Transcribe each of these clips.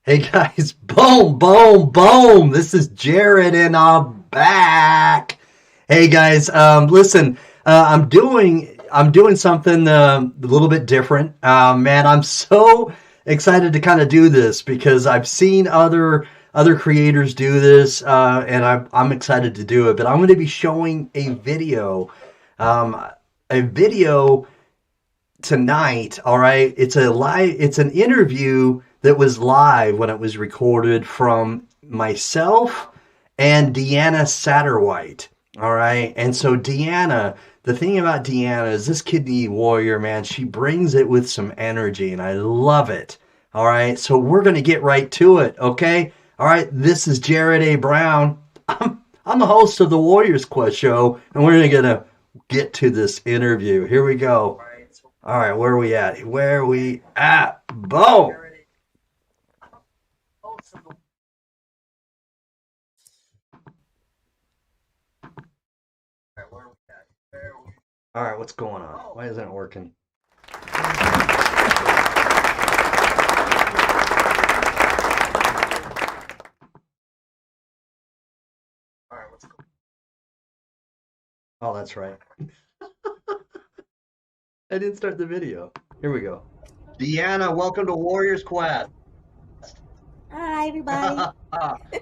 Hey guys, boom, boom, boom. This is Jared and I'm back. Hey guys, listen, I'm doing something a little bit different. Man, I'm so excited to kind of do this because I've seen other creators do this, and I'm excited to do it. But I'm going to be showing um, a video tonight. All right, it's an interview that was live when it was recorded from myself and Deanna Satterwhite. All right, and so Deanna, the thing about Deanna is this kidney warrior, man, she brings it with some energy and I love it. All right, so we're going to get right to it. Okay, all right, this is Jared A. Brown. I'm the host of the Warriors Quest show, and we're going to get to this interview. Here we go. All right, where are we at? Where are we at? Boom! All right, what's going on? Why isn't it working? Oh, that's right. I didn't start the video. Here we go. Deanna, welcome to Warriors Quest. Hi, everybody.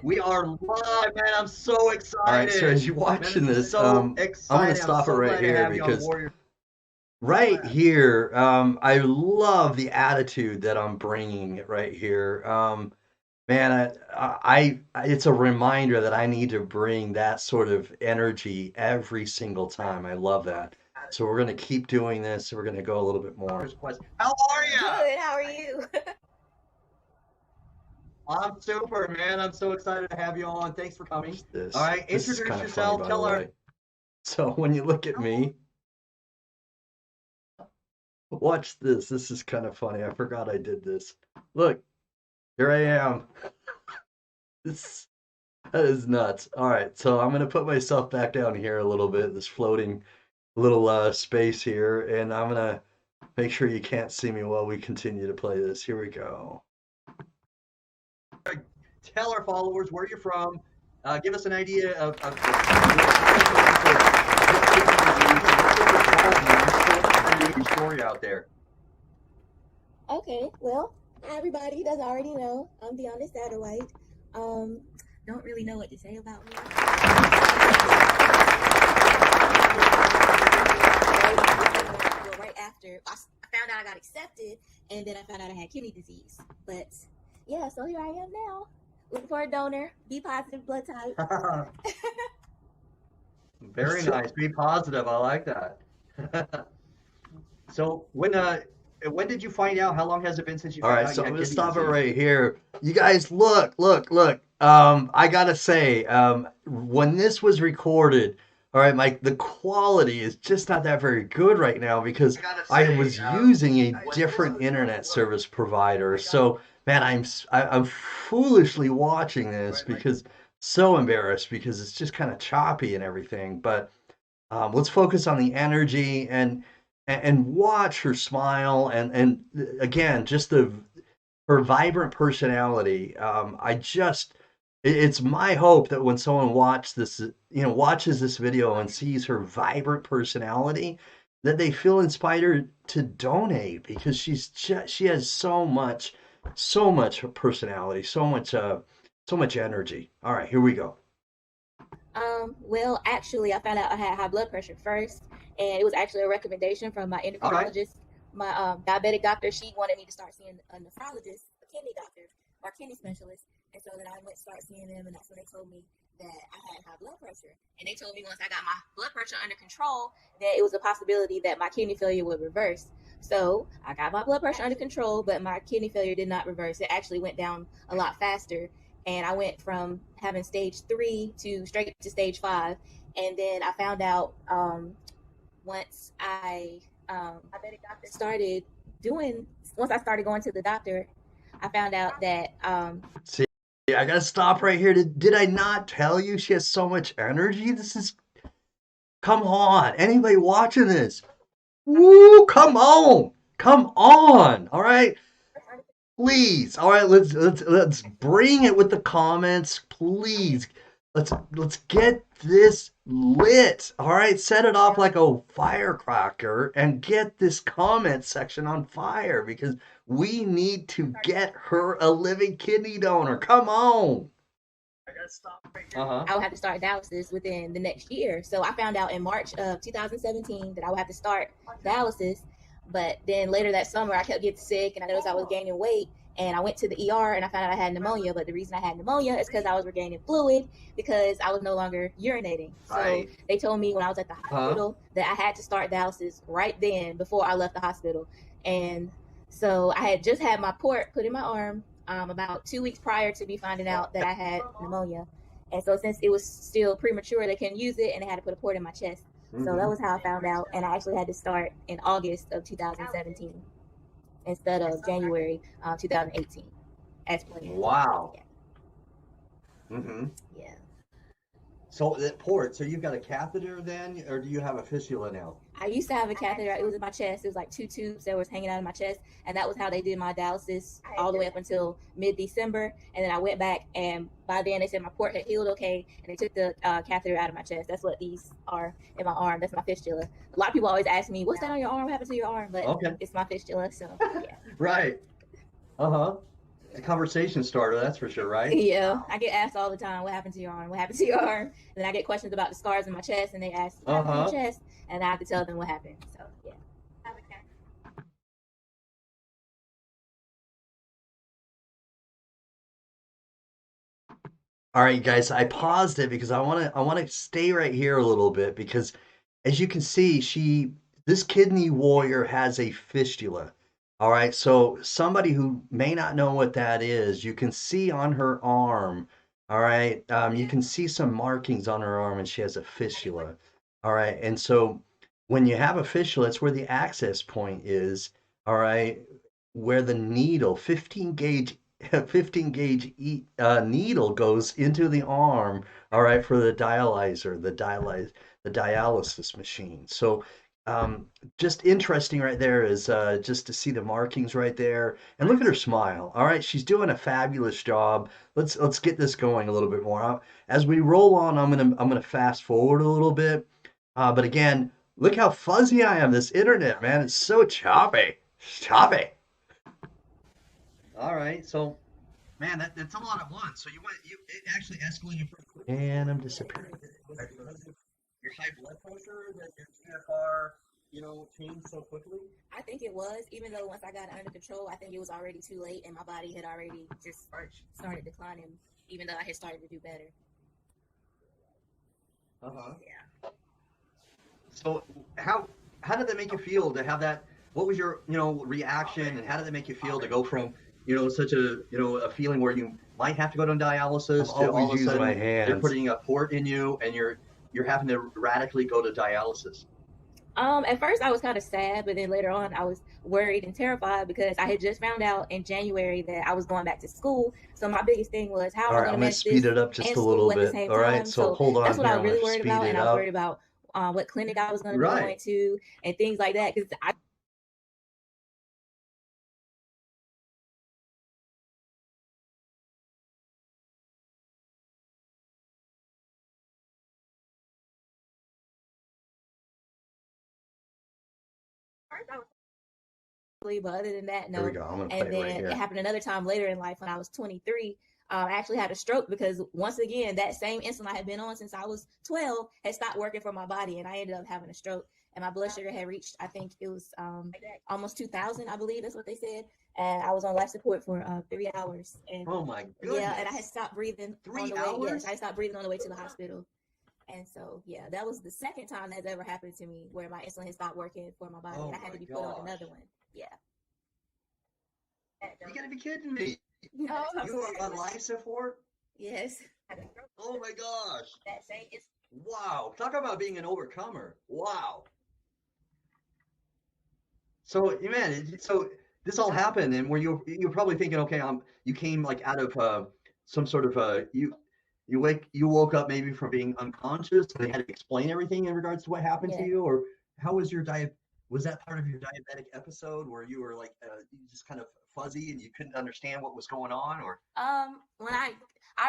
We are live, man. I'm so excited. All right, so as you're watching this, so I'm going to stop it right here because right here, I love the attitude that I'm bringing right here. Man, it's a reminder that I need to bring that sort of energy every single time. I love that. So we're going to keep doing this. We're going to go a little bit more. How are you? Good. How are you? I'm super, man. I'm so excited to have you on. Thanks for coming. This. All right, This is introduce kind of yourself. funny, by Tell the our. way. So when you look at me, watch this. This is kind of funny. I forgot I did this. Look, here I am. This that is nuts. All right, so I'm gonna put myself back down here a little bit, this floating little space here, and I'm gonna make sure you can't see me while we continue to play this. Here we go. Tell our followers where you're from. Give us an idea of your story out there. Okay. Well, everybody does already know I'm Deanna Satterwhite. Don't really know what to say about me. Right after I found out I got accepted, and then I found out I had kidney disease. But yeah, so here I am now, looking for a donor, B positive blood type. Very nice. Be positive. I like that. So when did you find out? How long has it been since you All found right, out so you I'm had gonna kidney stop it disease? right here. You guys, look. I gotta say, when this was recorded, all right, Mike, the quality is just not that very good right now because I was using a different internet service provider. So, man, I'm foolishly watching this because so embarrassed because it's just kind of choppy and everything. But let's focus on the energy and watch her smile and again just the her vibrant personality. It's my hope that when someone watches this video and sees her vibrant personality, that they feel inspired to donate because she has so much personality, so much energy. All right, here we go. Well, actually, I found out I had high blood pressure first, and it was actually a recommendation from my All right. endocrinologist. My diabetic doctor, she wanted me to start seeing a nephrologist, a kidney doctor, or a kidney specialist. And so then I went to start seeing them, and that's when they told me that I had high blood pressure. And they told me once I got my blood pressure under control, that it was a possibility that my kidney failure would reverse. So I got my blood pressure under control, but my kidney failure did not reverse. It actually went down a lot faster, and I went from having stage 3 to straight to stage 5. And then I found out once I started doing, once I started going to the doctor, I found out that See, I gotta stop right here. Did I not tell you she has so much energy? This is Come on, anybody watching this? Woo, come on. Come on. All right. Please. All right, let's bring it with the comments, please. Let's get this lit. All right, set it off like a firecracker and get this comment section on fire because we need to get her a living kidney donor. Come on. Uh-huh. I would have to start dialysis within the next year. So I found out in March of 2017 that I would have to start dialysis. But then later that summer, I kept getting sick and I noticed I was gaining weight. And I went to the ER and I found out I had pneumonia. But the reason I had pneumonia is because I was regaining fluid because I was no longer urinating. So Right. they told me when I was at the hospital that I had to start dialysis right then before I left the hospital. And so I had just had my port put in my arm about 2 weeks prior to me finding out that I had pneumonia. And so since it was still premature, they couldn't use it and they had to put a port in my chest. So that was how I found out. And I actually had to start in August of 2017 instead of January 2018 as planned. Wow. Yeah. Mm-hmm. Yeah. So that port, so you've got a catheter then, or do you have a fistula now? I used to have a catheter. It was in my chest. It was like 2 tubes that was hanging out of my chest, and that was how they did my dialysis all the way up until mid-December. And then I went back, and by then they said my port had healed okay, and they took the catheter out of my chest. That's what these are in my arm. That's my fistula. A lot of people always ask me, "What's that on your arm? What happened to your arm?" But Okay. it's my fistula. So yeah. Right. Uh-huh. It's a conversation starter, that's for sure, right? Yeah, I get asked all the time, "What happened to your arm? What happened to your arm?" And then I get questions about the scars in my chest, and they ask, "What happened to your chest?" And I have to tell them what happened. So yeah. All right, guys, I paused it because I want to stay right here a little bit because as you can see, this kidney warrior has a fistula. All right, so somebody who may not know what that is, you can see on her arm. All right, you can see some markings on her arm, and she has a fistula. All right, and so when you have a fistula, it's where the access point is. All right, where the needle, 15 gauge needle goes into the arm. All right, for the dialysis machine. So um, just interesting right there is just to see the markings right there and look at her smile. All right, she's doing a fabulous job. Let's get this going a little bit more. As we roll on, I'm gonna fast forward a little bit. But again, look how fuzzy I am. This internet, man, it's so choppy. Choppy. All right, so man, that's a lot at once. So it actually escalated pretty quick. And I'm disappearing. Your high blood pressure that your GFR, changed so quickly? I think it was, even though once I got it under control, I think it was already too late and my body had already just started declining, even though I had started to do better. Uh-huh. Yeah. So how did that make you feel to have that? What was your, reaction and how did that make you feel to go from, such a feeling where you might have to go to dialysis to all of a sudden they're putting a port in you and you're having to radically go to dialysis? At first I was kind of sad, but then later on I was worried and terrified because I had just found out in January that I was going back to school. So my biggest thing was how am I going to manage speed this it up just and a school little at the bit. same All right, time. so hold on that's what here. I was I'm really gonna worried speed about, it and I was up. worried about what clinic I was going to be Right. going to and things like that. Because but other than that, Here we no. go. I'm gonna And play it right then here. it happened another time later in life when I was 23. I actually had a stroke because once again, that same insulin I had been on since I was 12 had stopped working for my body, and I ended up having a stroke. And my blood sugar had reached, I think it was almost 2,000, I believe that's what they said. And I was on life support for 3 hours. And Oh my goodness. yeah, and I had stopped breathing. 3 Way, hours? yes, I stopped breathing on the way to the hospital. And so, yeah, that was the second time that's ever happened to me where my insulin had stopped working for my body, and I had to be put on another one. Yeah. You gotta be kidding me. No. You are on life support? Yes. Oh my gosh. Wow. Talk about being an overcomer. Wow. So, man, so this all happened, and were you're probably thinking, okay, you came like out of some sort of you woke up maybe from being unconscious, and they had to explain everything in regards to what happened to Yeah. you, or how was Was that part of your diabetic episode where you were like you just kind of fuzzy and you couldn't understand what was going on, or? When I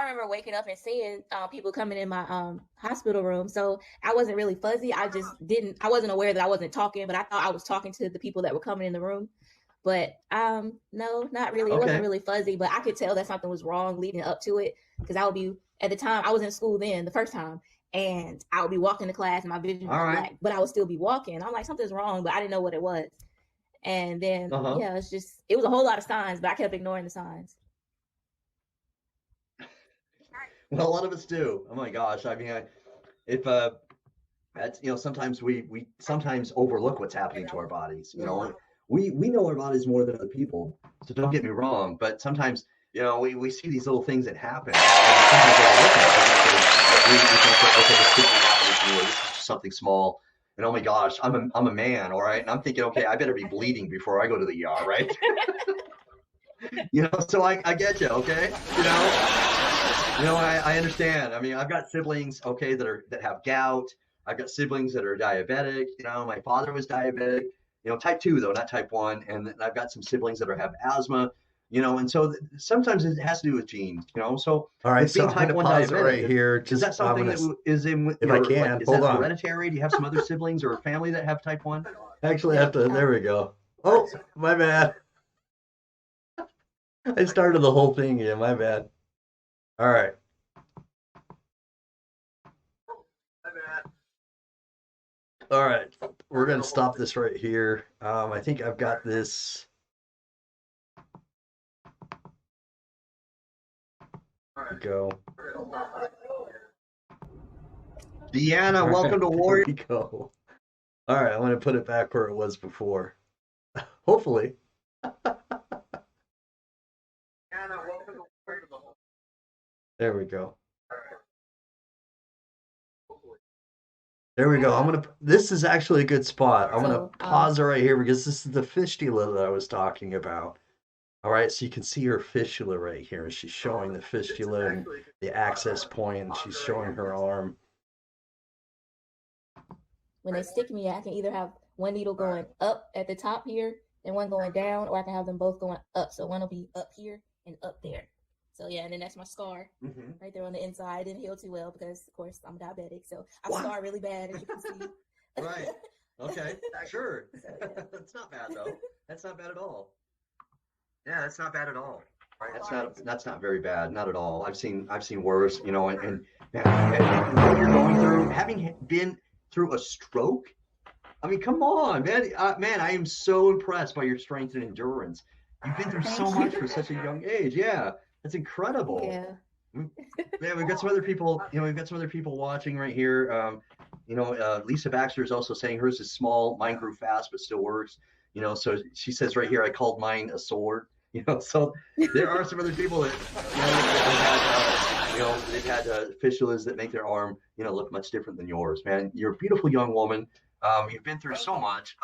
remember waking up and seeing people coming in my hospital room. So I wasn't really fuzzy. I wasn't aware that I wasn't talking, but I thought I was talking to the people that were coming in the room. But no, not really. It wasn't Okay. really fuzzy, but I could tell that something was wrong leading up to it because I would be at the time I was in school then the first time, and I would be walking to class and my vision All was right. black, but I would still be walking. I'm like something's wrong, but I didn't know what it was. And then Uh-huh. yeah, it was a whole lot of signs, but I kept ignoring the signs. Well, a lot of us do. Oh my gosh. I mean, if that's, sometimes we sometimes overlook what's happening to our bodies. Yeah. We know our bodies more than other people. So don't get me wrong, but sometimes, we see these little things that happen and we sometimes overlook it because we think that, okay, this could be happening to me, or this is just something small. And oh my gosh, I'm a man, all right? And I'm thinking, okay, I better be bleeding before I go to the ER, right? So I get you, okay? I understand. I mean, I've got siblings, okay, that have gout. I've got siblings that are diabetic. My father was diabetic. Type 2 though, not type 1. And then I've got some siblings that have asthma. And so sometimes it has to do with genes. So All right, with so being I'm type gonna 1 pause it diabetic, right here. is that something that is in if I can, is hold that on. hereditary? Do you have some other siblings or family that have type 1? Actually, I have to. There we go. Oh, my bad. I started the whole thing again. My bad. All right. All right. We're gonna stop this right here. I think I've got this. There we go. Deanna, welcome to Warrior. There we go. All right, I'm gonna put it back where it was before. Hopefully. There we go. There we go. This is actually a good spot. I'm gonna pause it right here because this is the fistula that I was talking about. All right, so you can see her fistula right here. She's showing the fistula and the access point, and she's showing her arm. When they stick me, I can either have one needle going up at the top here and one going down, or I can have them both going up. So one will be up here and up there. So yeah, and then that's my scar right there on the inside. It didn't heal too well because, of course, I'm diabetic, so I scar really bad, as you can see. Right. Okay. Sure. That's not bad though. That's not bad at all. Yeah, that's not bad at all. That's not very bad. Not at all. I've seen worse. And what you're going through, having been through a stroke. I mean, come on, man. Man, I am so impressed by your strength and endurance. You've been through so much for such a young age. Yeah. That's incredible. Yeah. Yeah, we've got some other people. We've got some other people watching right here. Lisa Baxter is also saying hers is small. Mine grew fast, but still works. So she says right here, I called mine a sword. So there are some other people that they've had fistulas that make their arm look much different than yours. Man, you're a beautiful young woman. You've been through so much.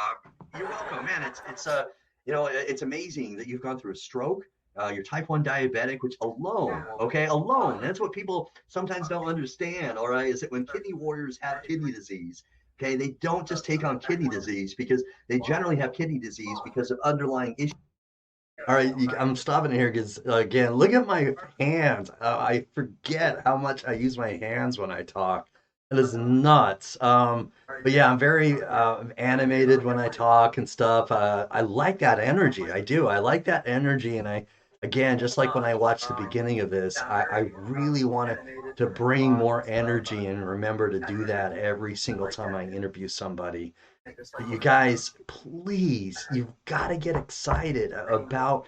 You're welcome, man. It's amazing that you've gone through a stroke. You're type 1 diabetic, which alone, that's what people sometimes don't understand, all right, is that when kidney warriors have kidney disease, okay, they don't just take on kidney disease because they generally have kidney disease because of underlying issues. All right, I'm stopping here because, again, look at my hands. I forget how much I use my hands when I talk. It is nuts. But yeah, I'm very animated when I talk and stuff. I like that energy. I do. I like that energy. And again, just like when I watched the beginning of this, I really wanted to bring more energy and remember to do that every single time I interview somebody. But you guys, please, you've got to get excited about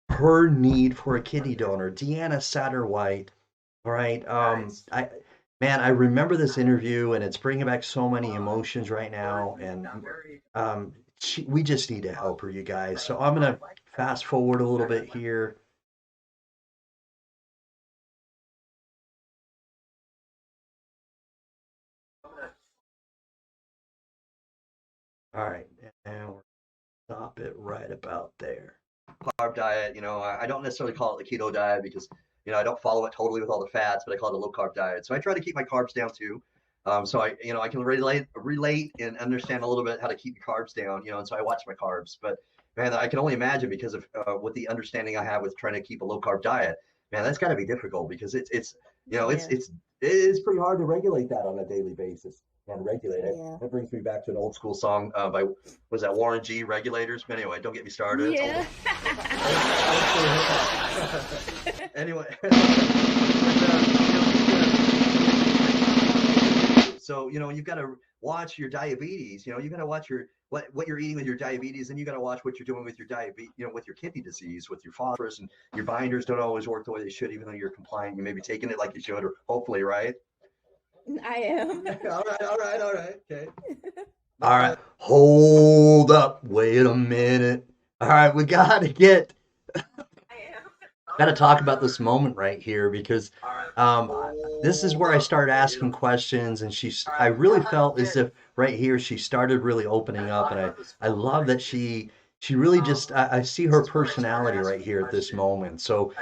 her need for a kidney donor. Deanna Satterwhite, all right? I remember this interview, and it's bringing back so many emotions right now. And we just need to help her, you guys. So I'm going to fast forward a little bit here. All right, and we'll stop it right about there. Carb diet, I don't necessarily call it the keto diet because, I don't follow it totally with all the fats, but I call it a low carb diet. So I try to keep my carbs down too. So I can relate and understand a little bit how to keep your carbs down, and so I watch my carbs. But man, I can only imagine because of with the understanding I have with trying to keep a low carb diet, man, that's got to be difficult because it is pretty hard to regulate that on a daily basis and regulate it. Yeah. That brings me back to an old school song by was that Warren G, Regulators? But anyway, don't get me started. Yeah. Anyway. So you've got to watch your diabetes. You've got to watch what you're eating with your diabetes, and you got to watch what you're doing with your diabetes. With your kidney disease, with your phosphorus, and your binders don't always work the way they should, even though you're compliant. You may be taking it like you should, or hopefully, right? I am. All right. Okay. All right. Hold up. Wait a minute. All right, we gotta get. Got to talk about this moment right here because this is where I started asking questions, and I really felt as if right here she started really opening up, and I love that she really just I see her personality right here at this moment. So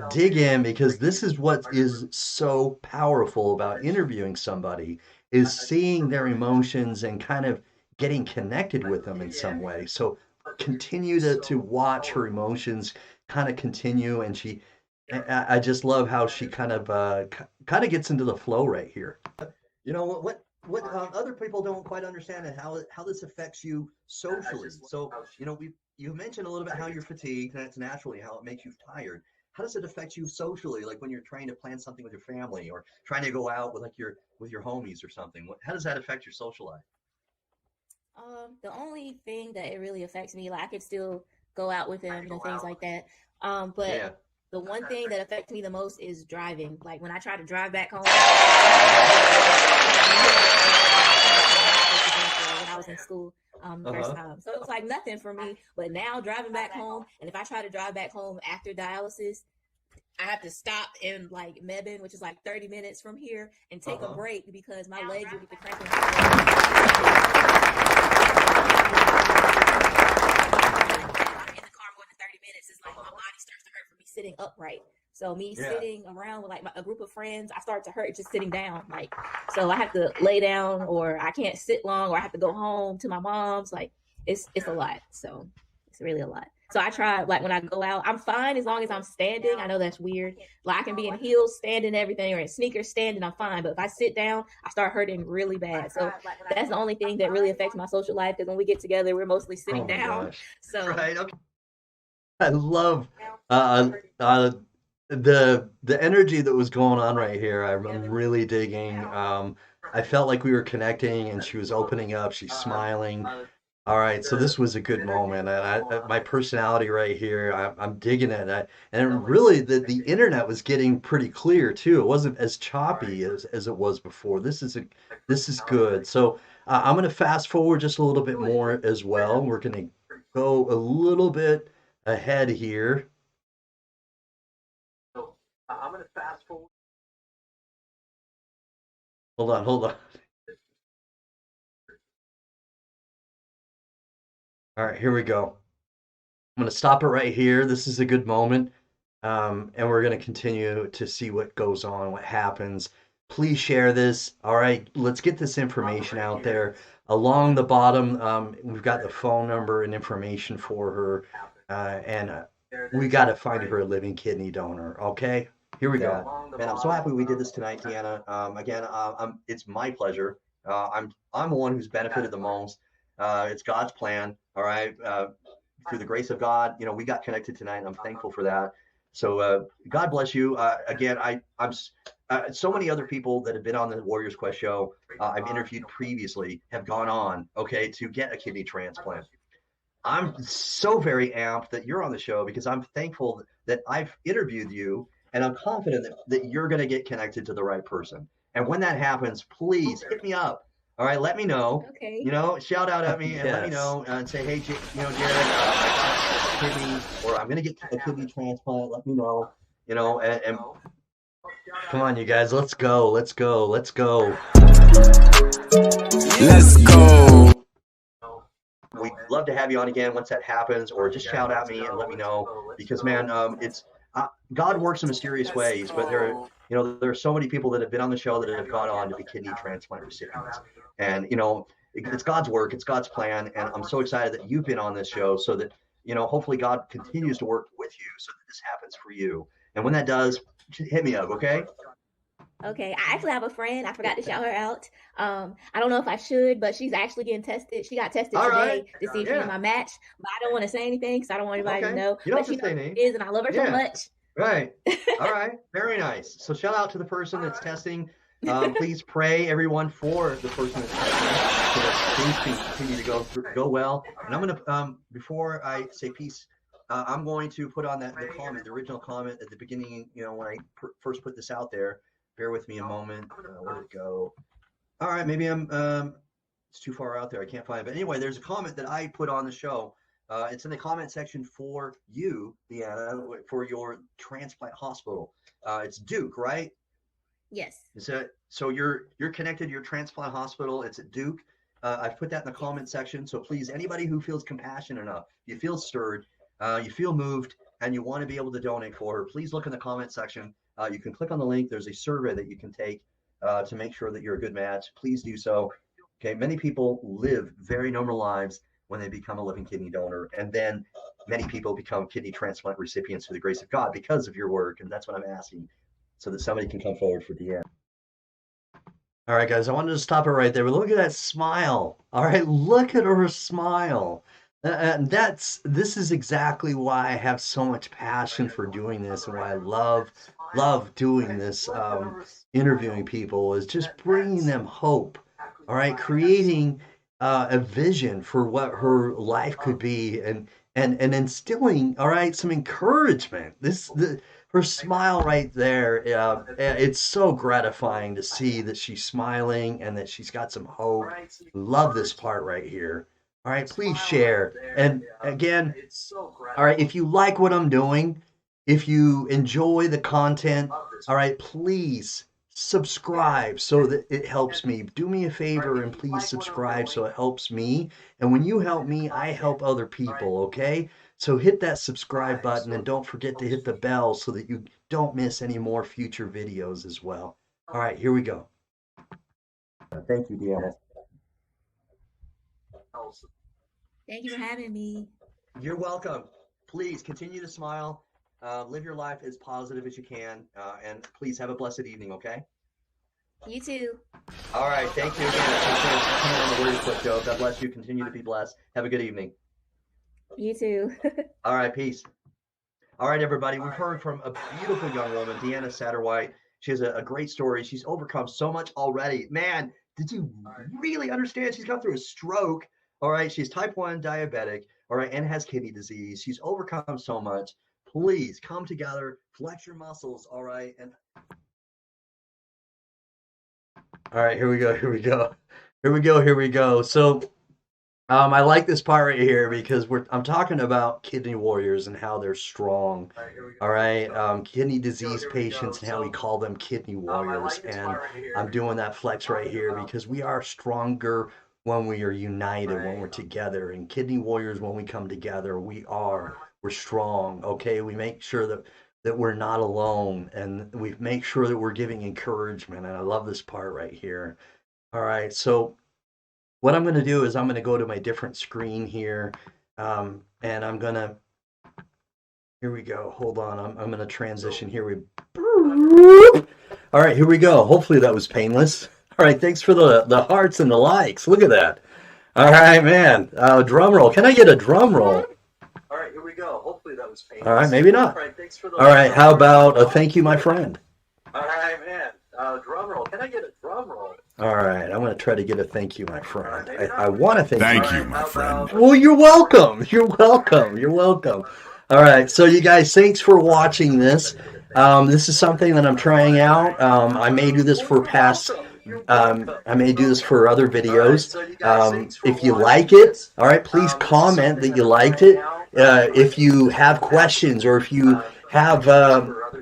dig in, because this is what is so powerful about interviewing somebody, is seeing their emotions and kind of getting connected with them in some way. So continue to watch her emotions kind of continue, and I just love how she kind of gets into the flow right here. What other people don't quite understand, and how this affects you socially. So you mentioned a little bit how you're fatigued, and it's naturally how it makes you tired. How does it affect you socially, like when you're trying to plan something with your family or trying to go out with your homies or something? How does that affect your social life? The only thing that it really affects me, like I could still go out with them, things like that. But Yeah. the one thing that affects me the most is driving. Like when I try to drive back home, when I was in school the first time. So it was like nothing for me. But now driving back home, and if I try to drive back home after dialysis, I have to stop in like Mebane, which is like 30 minutes from here, and take a break because my legs will get the cramping. It's like my body starts to hurt from me sitting upright. So me sitting around with like a group of friends, I start to hurt just sitting down. Like, so I have to lay down, or I can't sit long, or I have to go home to my mom's. Like, it's a lot. So it's really a lot. So I try, like when I go out, I'm fine as long as I'm standing. I know that's weird. Like I can be in heels standing, everything, or in sneakers standing, I'm fine. But if I sit down, I start hurting really bad. So that's the only thing that really affects my social life, because when we get together, we're mostly sitting down. Gosh. So right, okay. I love the energy that was going on right here. I'm really digging. I felt like we were connecting, and she was opening up. She's smiling. All right, so this was a good moment, and my personality right here, I'm digging it. And really, the internet was getting pretty clear too. It wasn't as choppy as it was before. This is good. So I'm going to fast forward just a little bit more as well. We're going to go a little bit ahead here. So I'm going to fast forward. Hold on. All right, here we go. I'm going to stop it right here. This is a good moment. And we're going to continue to see what goes on, what happens. Please share this. All right, let's get this information out there. Along the bottom, we've got the phone number and information for her. And we got to find her a living kidney donor. Okay, here we go. Man, I'm so happy we did this tonight, Deanna. Again, it's my pleasure. I'm the one who's benefited the most. It's God's plan. All right, through the grace of God, we got connected tonight, and I'm thankful for that. So God bless you. Again, I'm so many other people that have been on the Warriors Quest show, I've interviewed previously, have gone on, to get a kidney transplant. I'm so very amped that you're on the show, because I'm thankful that I've interviewed you, and I'm confident that you're going to get connected to the right person. And when that happens, please hit me up. All right, let me know. Okay. Shout out at me and let me know, and say, hey, Jared, kidney, or I'm going to get a kidney transplant. Let me know. And come on, you guys, let's go. Let's go. We'd love to have you on again once that happens, or just shout at me and let me know, because man, it's God works in mysterious ways, but you know, there are so many people that have been on the show that have gone on to be kidney transplant recipients. And, you know, it's God's work, it's God's plan. And I'm so excited that you've been on this show so that, you know, hopefully God continues to work with you so that this happens for you. And when that does, hit me up, okay? Okay, I actually have a friend. I forgot to shout her out. I don't know if I should, but she's actually getting tested. She got tested All today right. to see if she's Yeah. my match. But I don't want to say anything because I don't want anybody to Okay. know. You don't But have she to say knows who names. she is, and I love her so Yeah. much. Right. All right. Very nice. So shout out to the person that's testing. Please pray, everyone, for the person that's testing so that things can continue to go well. And I'm going to, before I say peace, I'm going to put on the comment, the original comment at the beginning, you know, when I first put this out there. Bear with me a moment. Where did it go? All right. Maybe it's too far out there. I can't find it. But anyway, there's a comment that I put on the show. It's in the comment section for you, Deanna, for your transplant hospital. It's Duke, right? Yes. So you're connected to your transplant hospital. It's at Duke. I've put that in the comment section. So please, anybody who feels compassionate enough, you feel stirred, you feel moved, and you want to be able to donate for her, please look in the comment section. You can click on the link. There's a survey that you can take to make sure that you're a good match. Please do so. Okay. Many people live very normal lives when they become a living kidney donor. And then many people become kidney transplant recipients through the grace of God because of your work. And that's what I'm asking, so that somebody can come forward for Deanna. All right, guys, I wanted to stop it right there. But look at that smile. All right, look at her smile. And this is exactly why I have so much passion for doing this, and why I love doing this, interviewing people, is just bringing them hope. All right, creating a vision for what her life could be, and instilling, all right, some encouragement. Her smile right there, it's so gratifying to see that she's smiling and that she's got some hope. Love this part right here. All right, please share. And again, all right, if you like what I'm doing, if you enjoy the content, all right, please subscribe so that it helps me. Do me a favor and please subscribe so it helps me. And when you help me, I help other people, okay? So hit that subscribe button and don't forget to hit the bell so that you don't miss any more future videos as well. All right, here we go. Thank you, Deanna. Thank you for having me. You're welcome. Please continue to smile. Live your life as positive as you can. And please have a blessed evening, okay? You too. All right. Thank you again. Thanks for coming on the Word Clip Show. God bless you. Continue to be blessed. Have a good evening. You too. All right. Peace. All right, everybody. We've heard from a beautiful young woman, Deanna Satterwhite. She has a great story. She's overcome so much already. Man, did you really understand? She's gone through a stroke. All right. She's type 1 diabetic. All right. And has kidney disease. She's overcome so much. Please come together, flex your muscles. All right. And all right, here we go. So I like this part right here because I'm talking about kidney warriors and how they're strong. All right, kidney disease patients and how we call them kidney warriors. And I'm doing that flex right here because we are stronger when we are united, when we're together. And kidney warriors, when we come together, we're strong. Okay, we make sure that we're not alone, and we make sure that we're giving encouragement. And I love this part right here. All right, so what I'm going to do is I'm going to go to my different screen here, and I'm going to, here we go. Hold on, I'm going to transition here. All right, here we go. Hopefully that was painless. All right, thanks for the hearts and the likes. Look at that. All right, man. Drum roll. Can I get a drum roll? All right, here we go. Hopefully that was painless. All right, maybe not. All right, thanks for the. All right, how about a thank you, my friend? All right, man. Drum roll. Can I get a drum roll? All right, I'm going to try to get a thank you, my friend. I want to thank you, my friend. Well, you're welcome. You're welcome. You're welcome. All right, so you guys, thanks for watching this. This is something that I'm trying out. I may do this for past. I may do this for other videos. If you like it, all right, please comment that you liked it. If you have questions, or if you have,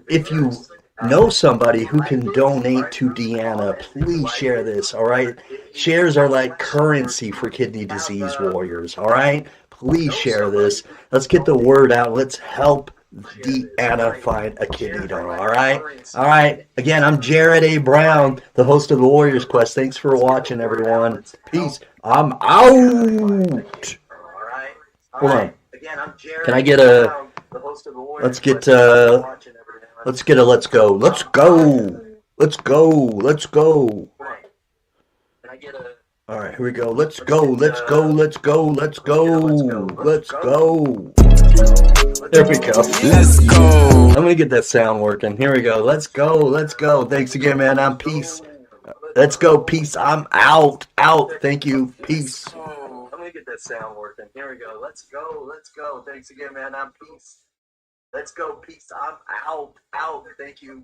if you know somebody who can donate to Deanna, please share this. All right, shares are like currency for kidney disease warriors. All right, please share this. Let's get the word out. Let's help de-anify a kidney donor. All right. All right. Again, I'm Jared A. Brown, the host of the Warriors Quest. Thanks for watching, everyone. Peace. I'm out. Hold on. Can I get a? Let's get let's get a let's go. Let's go. Let's go. Let's go. All right, here we go. Let's go. Let's go. Let's go. Let's go. Let's go. There we go. Let's go. I'm gonna get that sound working. Here we go. Let's go. Let's go. Thanks again, man. I'm peace. Let's go. Peace. I'm out. Out. Thank you. Peace. I'm gonna get that sound working. Here we go. Let's go. Let's go. Thanks again, man. I'm peace. Let's go. Peace. I'm out. Out. Thank you.